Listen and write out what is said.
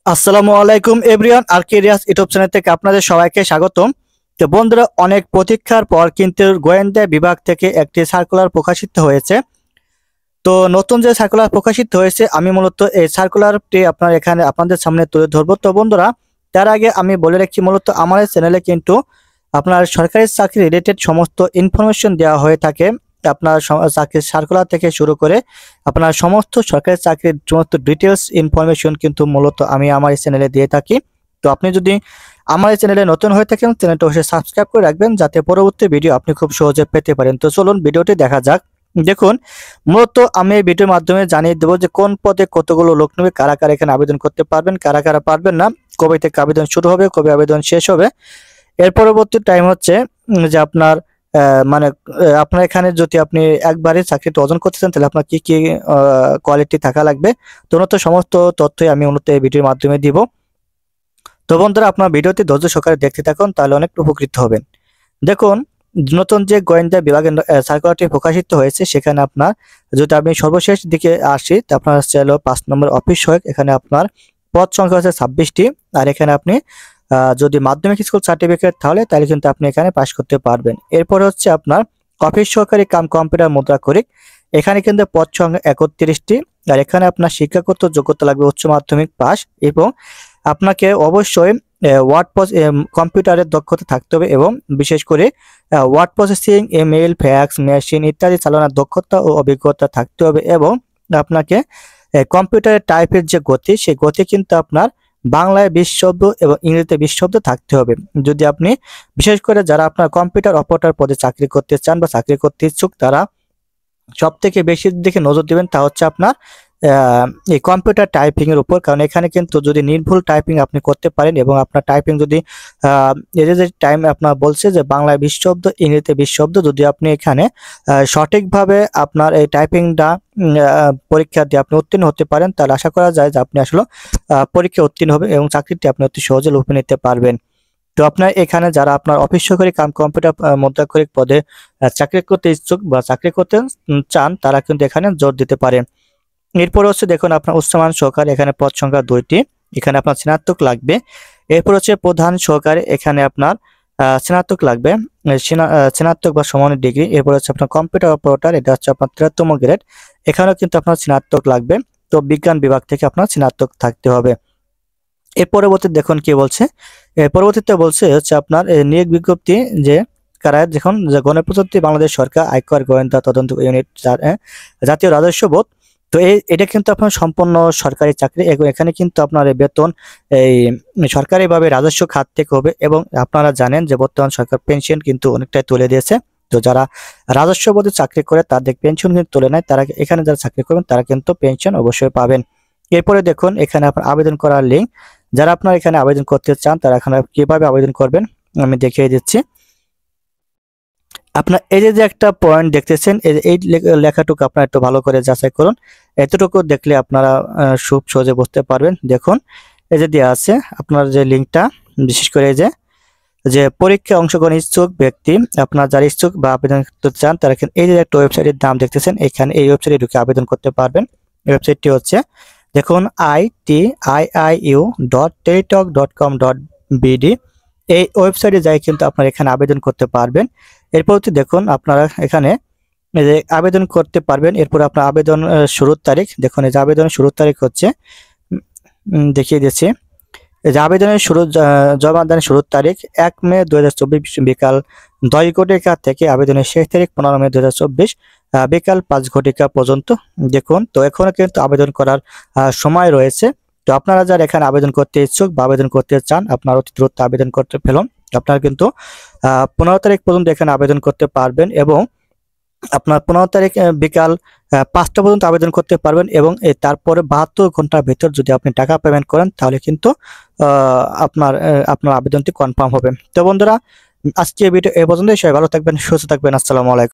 আসসালামু আলাইকুম এভরিওয়ান, আর careers YouTube channel থেকে আপনাদের সবাইকে স্বাগতম। তো বন্ধুরা, অনেক প্রতীক্ষার পর কিন্তু গোয়েন্দা বিভাগ থেকে একটি সার্কুলার প্রকাশিত হয়েছে। তো নতুন যে সার্কুলার প্রকাশিত হয়েছে, আমি মূলত এই সার্কুলারটি আপনার এখানে আপনাদের সামনে তুলে ধরবো। তো বন্ধুরা, তার আগে আমি বলে রাখি, মূলত আমার চ্যানেলে কিন্তু আপনার সরকারি চাকরি রিলেটেড সমস্ত ইনফরমেশন দেওয়া হয়ে থাকে। আপনার চাকরির সার্কুলার থেকে শুরু করে আপনার সমস্ত সরকারি চাকরির সমস্ত ডিটেলস ইনফরমেশন কিন্তু মূলত আমি আমার চ্যানেলে দিয়ে থাকি। তো আপনি যদি আমার চ্যানেলে নতুন হয়ে থাকেন, চ্যানেলটা অবশ্যই সাবস্ক্রাইব করে রাখবেন, যাতে পরবর্তী ভিডিও আপনি খুব সহজে পেতে পারেন। তো চলুন ভিডিওটি দেখা যাক। দেখুন, মূলত আমি এই ভিডিওর মাধ্যমে জানিয়ে দেবো যে কোন পদে কতগুলো লোক নেবে, কারা কারা এখানে আবেদন করতে পারবেন, কারা কারা পারবেন না, কবে থেকে আবেদন শুরু হবে, কবে আবেদন শেষ হবে। এর পরবর্তী টাইম হচ্ছে যে আপনার মানে আপনার এখানে যদি আপনি একবারে চাকরিটা অর্জন করতে চান, তাহলে আপনার কি কি কোয়ালিটি থাকা লাগবে। তো উন্নত সমস্ত তথ্যই আমি উন্নত এই ভিডিওর মাধ্যমে দিব। তো বন্ধুরা, আপনার ভিডিওটি ধৈর্য সহকারে দেখতে থাকুন, তাহলে অনেক উপকৃত হবেন। দেখুন, নতুন যে গোয়েন্দা বিভাগের সার্কুলারটি প্রকাশিত হয়েছে, সেখানে আপনার যদি আমি সর্বশেষ দিকে আসি, তা আপনার ছিল 5 নম্বর অফিস সহায়ক। এখানে আপনার পদ সংখ্যা হচ্ছে 26টি। আর এখানে আপনি যদি মাধ্যমিক স্কুল সার্টিফিকেট তাহলে কিন্তু আপনি এখানে পাশ করতে পারবেন। এরপর হচ্ছে আপনার অফিস সহকারী কাম কম্পিউটার মুদ্রাক্ষরিক। এখানে কিন্তু পদ সংখ্যা 31টি। আর এখানে আপনার শিক্ষাগত যোগ্যতা লাগবে উচ্চ মাধ্যমিক পাস, এবং আপনাকে অবশ্যই ওয়ার্ড কম্পিউটারের দক্ষতা থাকতে হবে, এবং বিশেষ করে word processing, email, fax machine ইত্যাদি চালানোর দক্ষতা ও অভিজ্ঞতা থাকতে হবে। এবং আপনাকে কম্পিউটারের টাইপের যে গতি, সেই গতি কিন্তু আপনার বাংলায় 20 শব্দ এবং ইংরেজিতে 20 শব্দ থাকতে হবে। যদি আপনি বিশেষ করে যারা আপনার কম্পিউটার অপারেটর পদে চাকরি করতে চান বা চাকরি করতে ইচ্ছুক, তারা সব থেকে বেশি দিকে নজর দিবেন, তা হচ্ছে আপনার এই কম্পিউটার টাইপিং এর উপর। কারণ এখানে কিন্তু যদি নির্ভুল টাইপিং আপনি করতে পারেন, এবং আপনার টাইপিং যদি এই যে টাইম আপনার বলছে যে বাংলায় 20 শব্দ, ইংরেজিতে 20 শব্দ, যদি আপনি এখানে সঠিকভাবে আপনার এই টাইপিংটা পরীক্ষা দিয়ে আপনি উত্তীর্ণ হতে পারেন, তাহলে আশা করা যায় যে আপনি আসলে পরীক্ষা উত্তীর্ণ হবে এবং চাকরিটি আপনি অতি সহজে লুফে নিতে পারবেন। তো আপনার এখানে যারা আপনার অফিস সহকারী কাম কম্পিউটার মুদ্রাক্ষরিক পদে চাকরি করতে ইচ্ছুক বা চাকরি করতে চান, তারা কিন্তু এখানে জোর দিতে পারেন। এরপর হচ্ছে দেখুন, আপনার উচ্চমান সহকারী, এখানে পদ সংখ্যা 2টি। এখানে আপনার স্নাতক লাগবে। এরপর হচ্ছে প্রধান সহকারী, এখানে আপনার স্নাতক লাগবে, স্নাতক বা সমানের ডিগ্রি। এরপর হচ্ছে আপনার কম্পিউটার অপারেটর, এটা হচ্ছে আপনার 13তম গ্রেড। এখানেও কিন্তু আপনার স্নাতক লাগবে। তো বিজ্ঞান বিভাগ থেকে আপনার স্নাতক থাকতে হবে। এর পরবর্তী দেখুন কি বলছে। পরবর্তীতে বলছে হচ্ছে আপনার নিয়োগ বিজ্ঞপ্তি, যে কারা দেখুন, যে গণপ্রজাতন্ত্রী বাংলাদেশ সরকার আয়কর গোয়েন্দা তদন্ত ইউনিট, জাতীয় রাজস্ব বোর্ড। তো এটা কিন্তু আপনার সম্পূর্ণ সরকারি চাকরি, এবং এখানে কিন্তু আপনার বেতন এই সরকারিভাবে রাজস্ব খাত থেকে হবে। এবং আপনারা জানেন যে বর্তমান সরকার পেনশন কিন্তু অনেকটাই তুলে দিয়েছে। তো যারা রাজস্ব বোর্ডে চাকরি করে তাদের পেনশন কিন্তু তুলে নেয়, তারা এখানে যারা চাকরি করবেন তারা কিন্তু পেনশন অবশ্যই পাবেন। এরপরে দেখুন, এখানে আপনার আবেদন করার লিঙ্ক। যারা আপনার এখানে আবেদন করতে চান, তারা এখানে কিভাবে আবেদন করবেন আমি দেখিয়ে দিচ্ছি। আপনার এই যে একটা পয়েন্ট দেখতেছেন, এই লেখাটুকু আপনার একটু ভালো করে যাচাই করুন। এতটুকু দেখলে আপনারা খুব সহজে বুঝতে পারবেন। দেখুন, এই যে দেওয়া আছে আপনার যে লিঙ্কটা, বিশেষ করে এই যে পরীক্ষায় অংশগ্রহণ ইচ্ছুক ব্যক্তি, আপনার যারা ইচ্ছুক বা আবেদন করতে চান, তারা এই যে একটা ওয়েবসাইটের নাম দেখতেছেন, এখানে এই ওয়েবসাইটে ঢুকে আবেদন করতে পারবেন। ওয়েবসাইটটি হচ্ছে দেখুন itiiu.teletalk.com.bd। এই ওয়েবসাইটে যাই কিন্তু আপনারা এখানে আবেদন করতে পারবেন। এরপর দেখুন, আপনারা এখানে এই যে আবেদন করতে পারবেন। এরপর আপনার আবেদন শুরুর তারিখ, দেখুন এই যে আবেদনের শুরুর তারিখ হচ্ছে, দেখিয়ে দিচ্ছি। এই যে আবেদনের জমাদানের শুরুর তারিখ 1 মে 2024 বিকাল 10 ঘটিকা থেকে আবেদনের শেষ তারিখ 15 মে 2024 বিকাল 5 ঘটিকা পর্যন্ত। দেখুন, তো এখনো কিন্তু আবেদন করার সময় রয়েছে। তো আপনারা যারা এখানে আবেদন করতে ইচ্ছুক বা আবেদন করতে চান, আপনারা অতি দ্রুত আবেদন করতে ফেলুন। আপনারা কিন্তু 15 তারিখ পর্যন্ত এখানে আবেদন করতে পারবেন, এবং আপনার 15 তারিখ বিকাল 5টা পর্যন্ত আবেদন করতে পারবেন। এবং তারপরে 72 ঘন্টার ভিতর যদি আপনি টাকা পেমেন্ট করেন, তাহলে কিন্তু আপনার আবেদনটি কনফার্ম হবে। তো বন্ধুরা, আজকে ভিডিও এই পর্যন্তই। সবাই ভালো থাকবেন, সুস্থ থাকবেন। আসসালামু আলাইকুম।